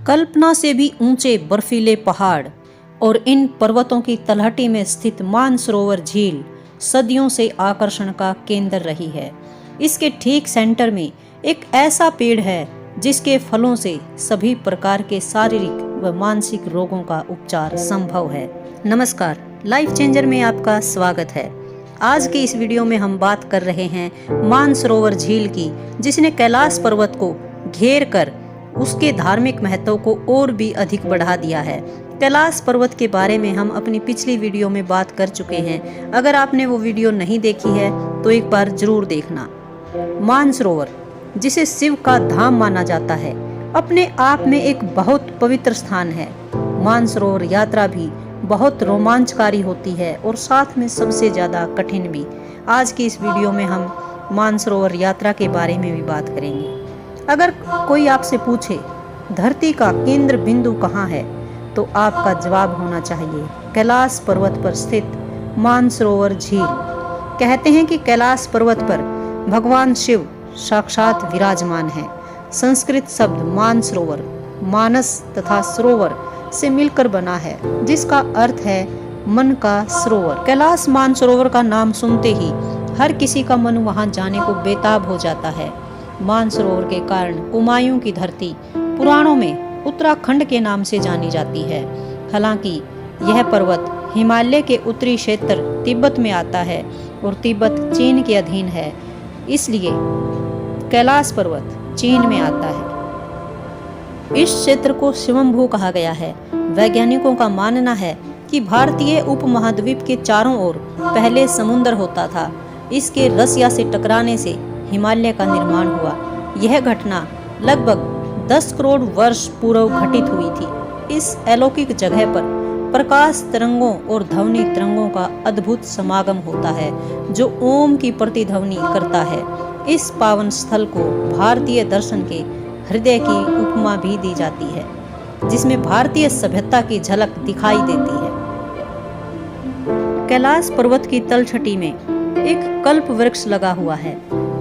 कल्पना से भी ऊंचे बर्फीले पहाड़ और इन पर्वतों की तलहटी में स्थित मानसरोवर झील सदियों से आकर्षण का केंद्र रही है। इसके ठीक सेंटर में एक ऐसा पेड़ है जिसके फलों से सभी प्रकार के शारीरिक व मानसिक रोगों का उपचार संभव है। नमस्कार, लाइफ चेंजर में आपका स्वागत है। आज की इस वीडियो में हम बात कर रहे हैं मानसरोवर झील की, जिसने कैलाश पर्वत को घेर कर उसके धार्मिक महत्व को और भी अधिक बढ़ा दिया है। कैलाश पर्वत के बारे में हम अपनी पिछली वीडियो में बात कर चुके हैं। अगर आपने वो वीडियो नहीं देखी है तो एक बार जरूर देखना। मानसरोवर, जिसे शिव का धाम माना जाता है, अपने आप में एक बहुत पवित्र स्थान है। मानसरोवर यात्रा भी बहुत रोमांचकारी होती है और साथ में सबसे ज़्यादा कठिन भी। आज की इस वीडियो में हम मानसरोवर यात्रा के बारे में भी बात करेंगे। अगर कोई आपसे पूछे धरती का केंद्र बिंदु कहाँ है, तो आपका जवाब होना चाहिए कैलाश पर्वत पर स्थित मानसरोवर झील। कहते हैं कि कैलाश पर्वत पर भगवान शिव साक्षात विराजमान है। संस्कृत शब्द मानसरोवर मानस तथा सरोवर से मिलकर बना है, जिसका अर्थ है मन का सरोवर। कैलाश मानसरोवर का नाम सुनते ही हर किसी का मन वहां जाने को बेताब हो जाता है। मानसरोवर के कारण कुमायूं की धरती पुराणों में उत्तराखंड के नाम से जानी जाती है। हालांकि यह पर्वत हिमालय के उत्तरी क्षेत्र तिब्बत में आता है और तिब्बत चीन के अधीन है, इसलिए कैलाश पर्वत चीन में आता है। इस क्षेत्र को शिवम्भू कहा गया है। वैज्ञानिकों का मानना है कि भारतीय उपमहाद्वीप के चारों ओर पहले समुद्र होता था। इसके रसिया से टकराने से हिमालय का निर्माण हुआ। यह घटना लगभग 10 करोड़ वर्ष पूर्व घटित हुई थी। इस अलौकिक जगह पर प्रकाश तरंगों और ध्वनि तरंगों का अद्भुत समागम होता है, जो ओम की प्रतिध्वनि करता है। इस पावन स्थल को भारतीय दर्शन के हृदय की उपमा भी दी जाती है, जिसमें भारतीय सभ्यता की झलक दिखाई देती है। कैलाश पर्वत की तलछटी में एक कल्प वृक्ष लगा हुआ है।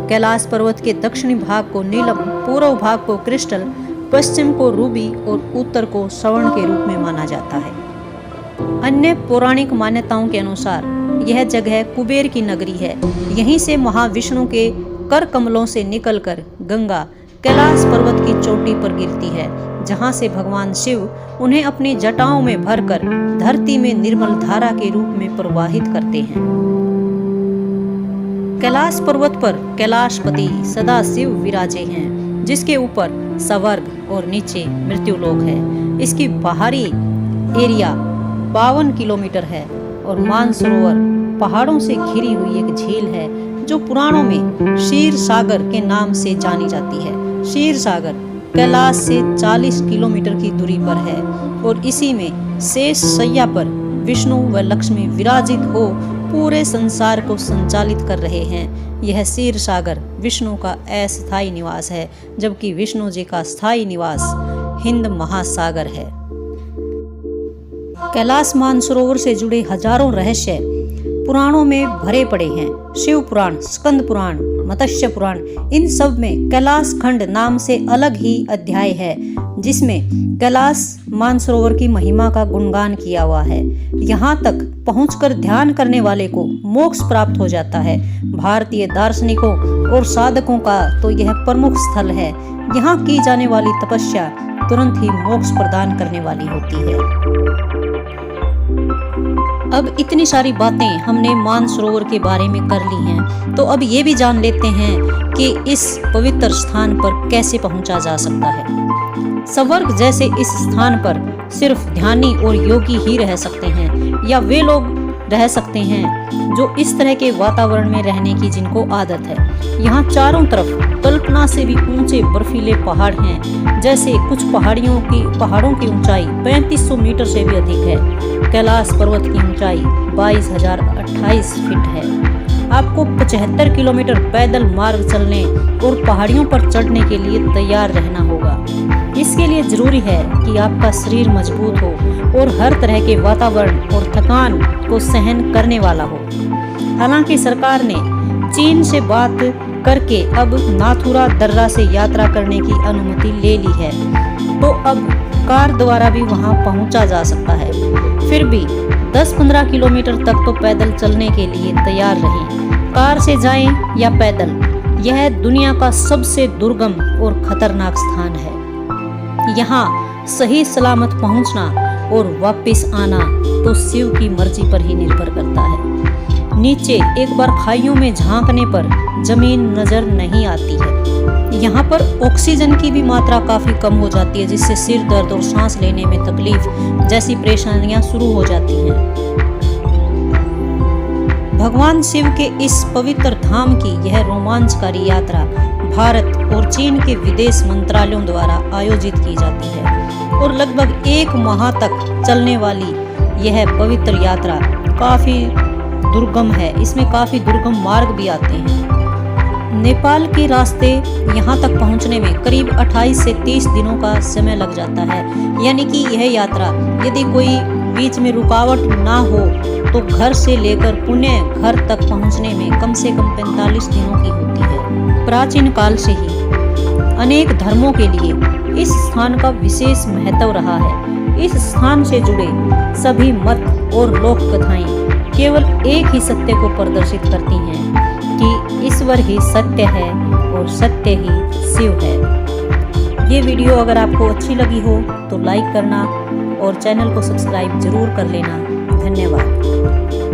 कैलाश पर्वत के दक्षिणी भाग को नीलम, पूर्व भाग को क्रिस्टल, पश्चिम को रूबी और उत्तर को स्वर्ण के रूप में माना जाता है। अन्य पौराणिक मान्यताओं के अनुसार यह जगह कुबेर की नगरी है। यहीं से महाविष्णु के कर कमलों से निकलकर गंगा कैलाश पर्वत की चोटी पर गिरती है, जहां से भगवान शिव उन्हें अपनी जटाओं में भरकर धरती में निर्मल धारा के रूप में प्रवाहित करते हैं। कैलाश पर्वत पर कैलाशपति सदा शिव विराजे हैं, जिसके ऊपर स्वर्ग और नीचे मृत्युलोक है। इसकी बाहरी एरिया 52 किलोमीटर है और मानसरोवर पहाड़ों से घिरी हुई एक झील है, जो पुराणों में क्षीर सागर के नाम से जानी जाती है। क्षीर सागर कैलाश से 40 किलोमीटर की दूरी पर है और इसी में शेष शैया पर विष्णु व लक्ष्मी विराजित हो पूरे संसार को संचालित कर रहे हैं। यह क्षीर सागर विष्णु का अस्थायी निवास है, जबकि विष्णु जी का स्थायी निवास हिंद महासागर है। कैलाश मानसरोवर से जुड़े हजारों रहस्य पुराणों में भरे पड़े हैं। शिव पुराण, स्कंद पुराण, मत्स्य पुराण, इन सब में कैलाश खंड नाम से अलग ही अध्याय है, जिसमें कैलाश मानसरोवर की महिमा का गुणगान किया हुआ है। यहाँ तक पहुंचकर ध्यान करने वाले को मोक्ष प्राप्त हो जाता है। भारतीय दार्शनिकों और साधकों का तो यह प्रमुख स्थल है। यहाँ की जाने वाली तपस्या तुरंत ही मोक्ष प्रदान करने वाली होती है। अब इतनी सारी बातें हमने मानसरोवर के बारे में कर ली हैं, तो अब ये भी जान लेते हैं कि इस पवित्र स्थान पर कैसे पहुंचा जा सकता है। स्वर्ग जैसे इस स्थान पर सिर्फ ध्यानी और योगी ही रह सकते हैं, या वे लोग रह सकते हैं जो इस तरह के वातावरण में रहने की जिनको आदत है। यहाँ चारों तरफ कल्पना से भी ऊंचे बर्फीले पहाड़ हैं। जैसे कुछ पहाड़ों की ऊंचाई 3500 मीटर से भी अधिक है। कैलाश पर्वत की ऊंचाई 22,028 फीट है। आपको 75 किलोमीटर पैदल मार्ग चलने और पहाड़ियों पर चढ़ने के लिए तैयार रहना होगा। इसके लिए जरूरी है कि आपका शरीर मजबूत हो और हर तरह के वातावरण और थकान को सहन करने वाला हो। हालांकि सरकार ने चीन से बात करके अब नाथुला दर्रा से यात्रा करने की अनुमति ले ली है। तो अब कार द्वारा भी वहां पहुंचा जा सकता है। फिर भी 10-15 किलोमीटर तक तो पैदल चलने के लिए तैयार रहें। कार से जाएं या पैदल, यह दुनिया का सबसे दुर्गम और खतरनाक स्थान है। यहाँ सही सलामत पहुंचना और वापस आना तो शिव की मर्जी पर ही निर्भर करता है। नीचे एक बार खाइयों में झांकने पर जमीन नजर नहीं आती है। यहाँ पर ऑक्सीजन की भी मात्रा काफी कम हो जाती है, जिससे सिर दर्द और सांस लेने में तकलीफ जैसी परेशानियां शुरू हो जाती हैं। भगवान शिव के इस पवित्र धाम की यह रोमांचकारी यात्रा भारत और चीन के विदेश मंत्रालयों द्वारा आयोजित की जाती है और लगभग 1 माह तक चलने वाली यह पवित्र यात्रा काफी दुर्गम है। इसमें काफी दुर्गम मार्ग भी आते हैं। नेपाल के रास्ते यहाँ तक पहुँचने में करीब 28 से 30 दिनों का समय लग जाता है। यानी कि यह यात्रा यदि कोई बीच में रुकावट ना हो तो घर से लेकर पुण्य घर तक पहुँचने में कम से कम 45 दिनों की होती है। प्राचीन काल से ही अनेक धर्मों के लिए इस स्थान का विशेष महत्व रहा है। इस स्थान से जुड़े सभी मत और लोक कथाएं केवल एक ही सत्य को प्रदर्शित करती हैं कि ईश्वर ही सत्य है और सत्य ही शिव है। ये वीडियो अगर आपको अच्छी लगी हो तो लाइक करना और चैनल को सब्सक्राइब जरूर कर लेना। धन्यवाद।